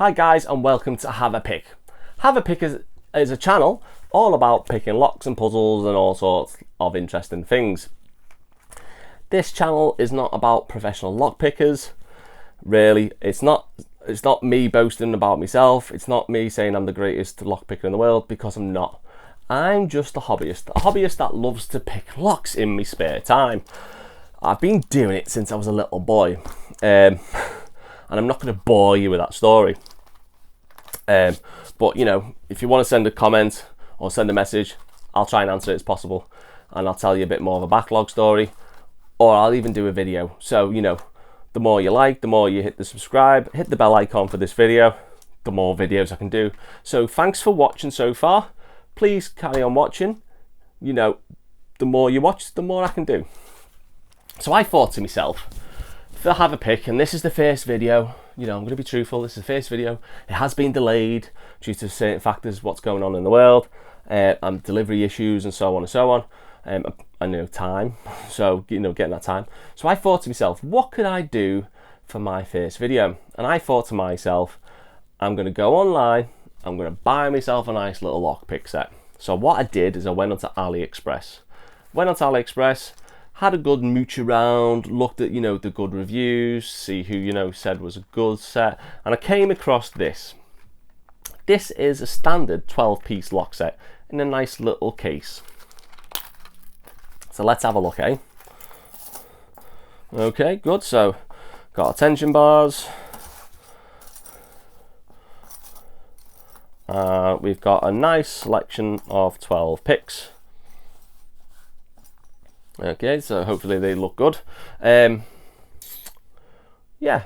Hi guys and welcome to Have a Pick. Have a Pick is a channel all about picking locks and puzzles and all sorts of interesting things. This channel is not about professional lock pickers. Really, it's not me boasting about myself. It's not me saying I'm the greatest lock picker in the world, because I'm not. I'm just a hobbyist that loves to pick locks in my spare time. I've been doing it since I was a little boy. And I'm not going to bore you with that story. But you know, if you want to send a comment or send a message, I'll try and answer it as possible, and I'll tell you a bit more of a backlog story, or I'll even do a video. So you know, the more you like, the more you hit the subscribe, hit the bell icon for this video, the more videos I can do. So thanks for watching so far. Please carry on watching. You know, the more you watch, the more I can do. So I thought to myself, if I have a pick, and this is the first video, you know, I'm going to be truthful, this is the first video. It has been delayed due to certain factors, what's going on in the world, and delivery issues and so on and so on. I know time, so, you know, getting that time. So I thought to myself, what could I do for my first video? And I thought to myself, I'm going to go online, I'm going to buy myself a nice little lockpick set. So what I did is I went onto AliExpress. Had a good mooch around, looked at, you know, the good reviews, see who, you know, said was a good set, and I came across this. This is a standard 12-piece lock set in a nice little case. So let's have a look, eh? Okay, good. So got our tension bars. We've got a nice selection of 12 picks. Okay, so hopefully they look good. Yeah,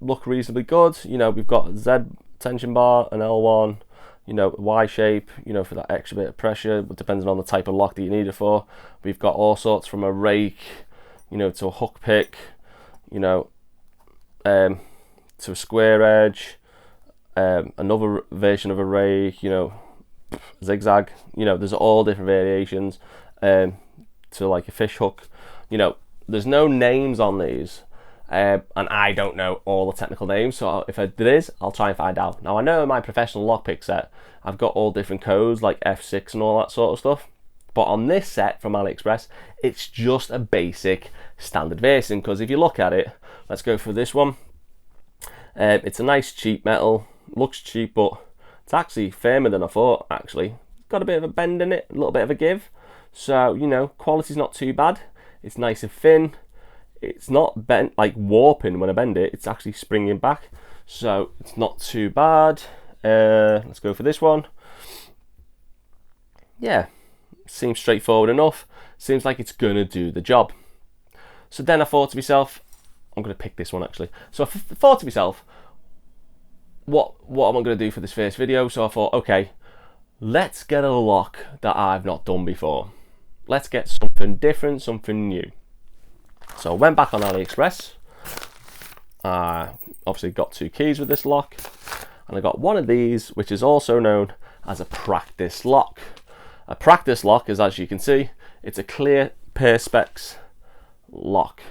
look reasonably good. You know, we've got a Z tension bar, an L1, you know, Y shape, you know, for that extra bit of pressure, but depending on the type of lock that you need it for. We've got all sorts from a rake, you know, to a hook pick, you know, to a square edge, another version of a rake, you know, zigzag, you know, there's all different variations. To like a fish hook, you know, there's no names on these, and I don't know all the technical names, so if there is, I'll try and find out. Now I know in my professional lockpick set I've got all different codes like F6 and all that sort of stuff, but on this set from AliExpress it's just a basic standard version, because if you look at it, let's go for this one. It's a nice cheap metal, looks cheap, but it's actually firmer than I thought. Actually got a bit of a bend in it, a little bit of a give. So, you know, quality's not too bad. It's nice and thin. It's not bent, like warping when I bend it. It's actually springing back. So, it's not too bad. Let's go for this one. Yeah, seems straightforward enough. Seems like it's going to do the job. So then I thought to myself, I'm going to pick this one actually. So I thought to myself, what am I going to do for this first video? So I thought, okay, let's get a lock that I've not done before. Let's get something different, something new. So I went back on AliExpress. Obviously got 2 keys with this lock, and I got one of these, which is also known as a practice lock. A practice lock is, as you can see, it's a clear perspex lock,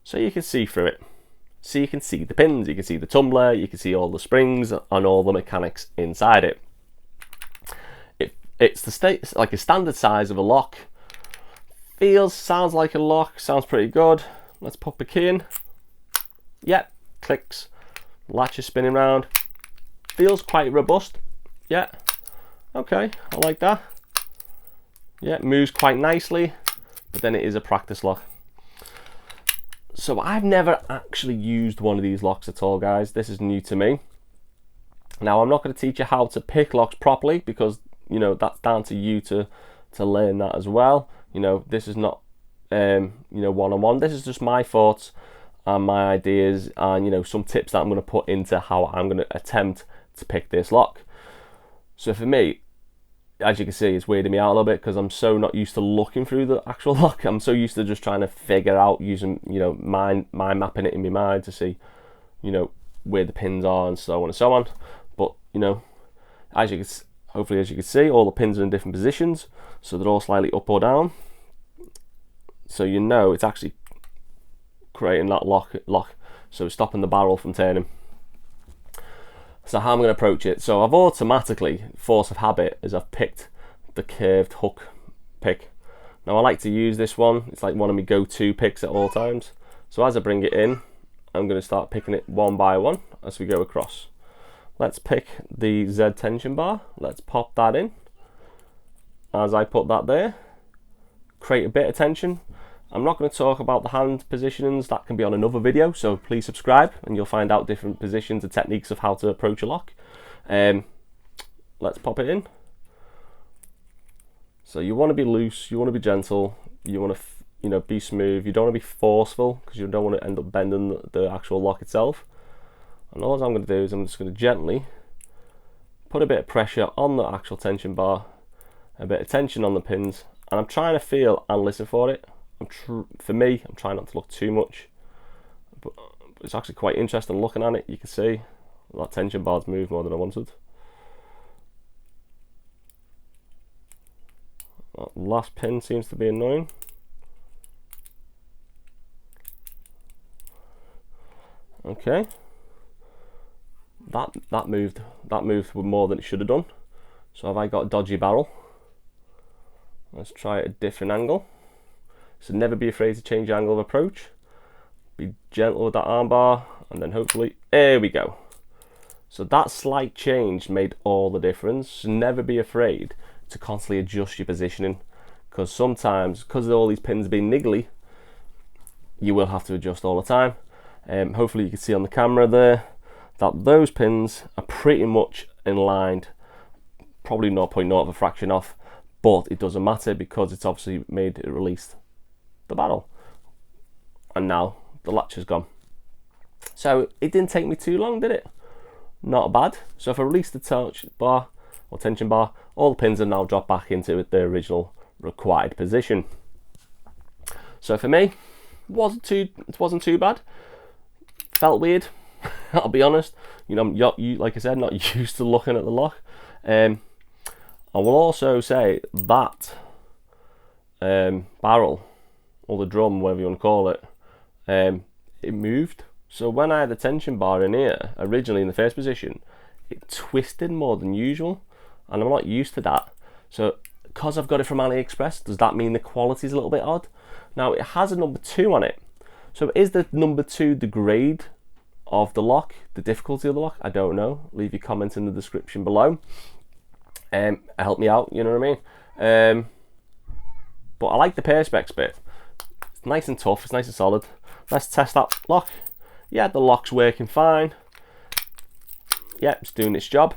so you can see through it. So you can see the pins, you can see the tumbler, you can see all the springs and all the mechanics inside it. It's like a standard size of a lock. Sounds like a lock, sounds pretty good. Let's pop the key in. Yep, clicks, latch is spinning round. Feels quite robust. Yeah, okay, I like that. Yeah, moves quite nicely, but then it is a practice lock. So I've never actually used one of these locks at all, guys. This is new to me. Now I'm not going to teach you how to pick locks properly, because you know that's down to you to learn that as well. You know, this is not you know, one-on-one. This is just my thoughts and my ideas, and you know, some tips that I'm going to put into how I'm going to attempt to pick this lock. So for me, as you can see, it's weirding me out a little bit because I'm so not used to looking through the actual lock. I'm so used to just trying to figure out using, you know, mind mapping it in my mind to see, you know, where the pins are and so on and so on. But you know, as you can hopefully, as you can see, all the pins are in different positions, so they're all slightly up or down. So you know it's actually creating that lock, so it's stopping the barrel from turning. So how I'm going to approach it, so I've automatically, force of habit, is I've picked the curved hook pick. Now I like to use this one, it's like one of my go-to picks at all times. So as I bring it in, I'm going to start picking it one by one as we go across. Let's pick the Z tension bar, let's pop that in. As I put that there, create a bit of tension. I'm not going to talk about the hand positionings, that can be on another video, so please subscribe and you'll find out different positions and techniques of how to approach a lock. Let's pop it in. So you want to be loose, you want to be gentle, you want to be smooth, you don't want to be forceful because you don't want to end up bending the actual lock itself. And all I'm going to do is I'm just going to gently put a bit of pressure on the actual tension bar, a bit of tension on the pins, and I'm trying to feel and listen for it. For me, I'm trying not to look too much, but it's actually quite interesting looking at it. You can see that tension bar's moved more than I wanted. That last pin seems to be annoying. Okay, that moved more than it should have done. So have I got a dodgy barrel? Let's try a different angle. So never be afraid to change your angle of approach. Be gentle with that arm bar, and then hopefully, there we go. So that slight change made all the difference. So never be afraid to constantly adjust your positioning, because sometimes, because of all these pins being niggly, you will have to adjust all the time. Hopefully you can see on the camera there that those pins are pretty much in line, probably 0.0 of a fraction off, but it doesn't matter because it's obviously made it released the barrel, and now the latch is gone. So it didn't take me too long, did it? Not bad. So if I release the torch bar or tension bar, all the pins are now dropped back into their original required position. So for me, it wasn't too bad. Felt weird, I'll be honest. Like I said, not used to looking at the lock. I will also say that barrel, or the drum, whatever you want to call it, it moved. So when I had the tension bar in here, originally in the first position, it twisted more than usual, and I'm not used to that. So because I've got it from AliExpress, does that mean the quality is a little bit odd? Now it has a number 2 on it. So is the number 2 the grade of the lock, the difficulty of the lock? I don't know. Leave your comments in the description below. Help me out, you know what I mean? But I like the perspex bit. It's nice and tough, it's nice and solid. Let's test that lock. Yeah, the lock's working fine. Yeah, it's doing its job.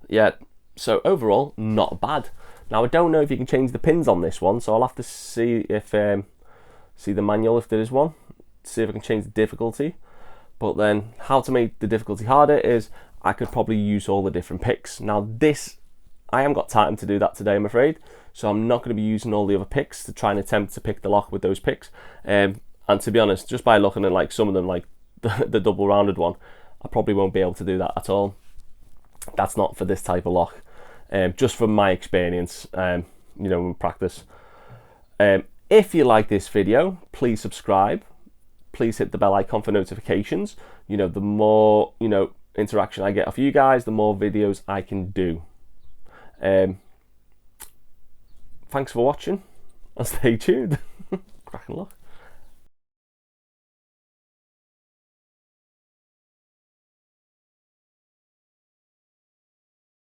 Yeah, so overall, not bad. Now I don't know if you can change the pins on this one, so I'll have to see if see the manual if there is one, see if I can change the difficulty. But then how to make the difficulty harder is I could probably use all the different picks. Now this, I haven't got time to do that today, I'm afraid, so I'm not going to be using all the other picks to try and attempt to pick the lock with those picks. And to be honest, just by looking at like some of them, like the double rounded one, I probably won't be able to do that at all. That's not for this type of lock. Just from my experience, in practice. If you like this video, please subscribe. Please hit the bell icon for notifications. The more interaction I get off you guys, the more videos I can do. Thanks for watching and stay tuned. Cracking lock.